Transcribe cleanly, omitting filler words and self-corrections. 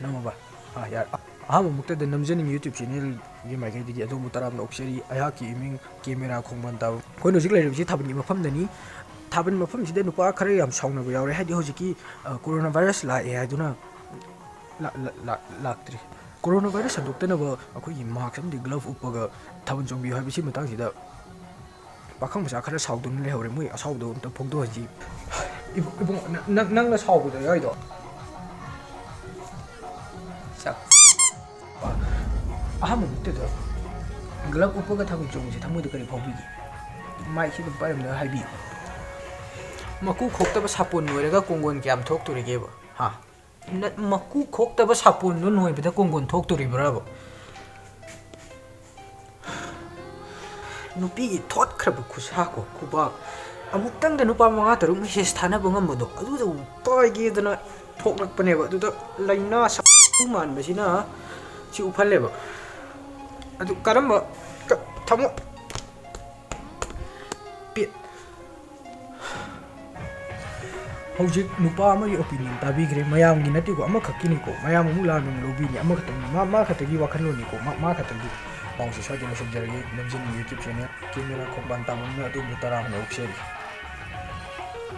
ꯅꯝꯃꯕ ꯌꯥꯔꯦ ꯑꯍꯥꯟꯕꯃꯛꯇꯗ ꯅꯝꯖꯅꯤꯡ ꯌꯨꯇ꯭ꯌꯨꯕ ꯆꯦꯅꯦꯜꯒꯤ ꯃꯥꯏꯀꯩꯗꯒꯤ ꯑꯗꯣꯝꯕꯨ ꯇꯔꯥꯝꯅ ꯑꯣꯛꯆꯔꯤ ꯑꯩꯍꯥꯛꯀꯤ ꯏꯃꯤꯡ ꯀꯦꯃꯦꯔꯥ ꯈꯣꯡꯕꯥꯟ ꯇꯥꯕ ꯑꯩꯈꯣꯏꯅ ꯍꯧꯖꯤꯛ ꯂꯩꯔꯤꯕꯁꯤ ꯊꯥꯕꯜꯒꯤ ꯃꯐꯝꯗꯅꯤ ꯊꯥꯕꯜ ꯃꯐꯝꯁꯤꯗ ꯅꯨꯄꯥ ꯈꯔ ꯌꯥꯝ ꯁꯥꯎꯅꯕ ꯌꯥꯎꯔꯦ ꯍꯥꯏꯗꯤ ꯍꯧꯖꯤꯛꯀꯤ ꯀꯣꯔꯣꯅꯥ ꯚꯥꯏꯔꯁ ꯂꯥꯛꯑꯦ ꯍꯥꯏꯗꯨꯅ ꯂꯥꯛꯇ꯭ꯔꯤ ꯀꯣꯔꯣꯅꯥ ꯚꯥꯏꯔꯁ ꯁꯟꯗꯣꯛꯇꯅꯕ ꯑꯩꯈꯣꯏꯒꯤ ꯃꯥꯛꯁ ꯑꯃꯗꯤ ꯒ꯭ꯂꯞ ꯎꯞꯄꯒ ꯊꯥꯕꯜ ꯆꯣꯡꯕꯤꯌꯨ ꯍꯥꯏꯕꯁꯤ ꯃꯇꯥꯡꯁꯤꯗ ꯄꯥꯈꯪ ꯃꯆꯥ ꯈꯔ ꯁꯥꯎꯗꯨꯅ ꯂꯩꯍꯧꯔꯦ ꯃꯣꯏ ꯑꯁꯥꯎꯕꯗꯣ ꯑꯝꯇ ꯐꯣꯡꯗꯣꯛꯍꯟꯁꯤ ꯏꯕꯨꯡ ꯅꯪꯅ ꯁꯥꯎꯕꯗꯣ ꯌꯥꯎꯏꯗꯣ ꯑꯍꯥꯟꯕꯃꯛꯇꯗ ꯒ꯭ꯂꯞ ꯎꯞꯄꯒ ꯊꯥꯕꯜ ꯆꯣꯡꯕꯁꯤ ꯊꯃꯣꯏꯗ ꯀꯔꯤ ꯐꯥꯎꯕꯤꯒꯦ ꯃꯥꯏꯛꯁꯤ ꯑꯗꯨꯝ ꯄꯥꯏꯔꯝꯗ ꯍꯥꯏꯕꯤꯌꯨ ꯃꯀꯨ ꯈꯣꯛꯇꯕ ꯁꯥꯄꯣꯟ ꯅꯣꯏꯔꯒ ꯀꯣꯡꯒꯣꯟ ꯀꯌꯥꯝ ꯊꯣꯛꯇꯣꯔꯤꯒꯦꯕ ꯃꯀꯨ ꯈꯣꯛꯇꯕ ꯁꯥꯄꯣꯟꯗꯣ ꯅꯣꯏꯕꯗ ꯀꯣꯡꯒꯣꯟ ꯊꯣꯛꯇꯣꯔꯤꯕ꯭ꯔꯕ ꯅꯨꯄꯤꯒꯤ ꯊꯣꯠꯈ꯭ꯔꯕ ꯈꯨꯠꯁꯥꯀꯣ ꯈꯨꯕꯥꯛ ꯑꯃꯨꯛꯇꯪꯗ ꯅꯨꯄꯥ 5-6 ꯃꯦꯁꯦꯖ ꯊꯥꯅꯕ ꯉꯝꯕꯗꯣ ꯑꯗꯨꯗ ꯄꯥꯏꯒꯦꯗꯅ ꯊꯣꯛꯂꯛꯄꯅꯦꯕ ꯑꯗꯨꯗ ꯂꯩꯅꯥ ꯃꯥꯟꯕꯁꯤꯅ ꯁꯤ ꯎꯐꯜꯂꯦꯕ ꯑꯗꯨ ꯀꯔꯝꯕ ꯊꯃꯣ ꯍꯧꯖꯤꯛ ꯅꯨꯄꯥ ꯑꯃꯒꯤ ꯑꯣꯄꯤꯅꯤꯌꯟ ꯇꯥꯕꯤꯈ꯭ꯔꯦ ꯃꯌꯥꯝꯒꯤ ꯅꯠꯇꯦꯀꯣ ꯑꯃꯈꯛꯀꯤꯅꯤꯀꯣ ꯃꯌꯥꯝ ꯑꯃꯨꯛ ꯂꯥꯟꯅ ꯂꯧꯕꯤꯅꯤ ꯑꯃꯈꯛꯇꯪꯅꯤ ꯃꯥ ꯈꯛꯇꯒꯤ ꯋꯥꯈꯜꯂꯣꯟꯅꯤꯀꯣ ꯃꯥ ꯈꯛꯇꯒꯤ ꯄꯥꯎꯁꯦ ꯁ꯭ꯋꯥꯏꯗ ꯂꯣꯏꯁꯤꯟꯖꯔꯒꯦ ꯅꯝꯖꯅꯤꯡ ꯌꯨꯇ꯭ꯌꯨꯕ ꯆꯦꯅꯦꯜ ꯀꯦꯃꯦꯔꯥ ꯈꯣꯡꯕꯥꯟ ꯇꯥꯃꯝꯅ ꯑꯗꯣꯝꯕꯨ ꯇꯔꯥꯝꯅ ꯑꯣꯛꯆꯔꯤ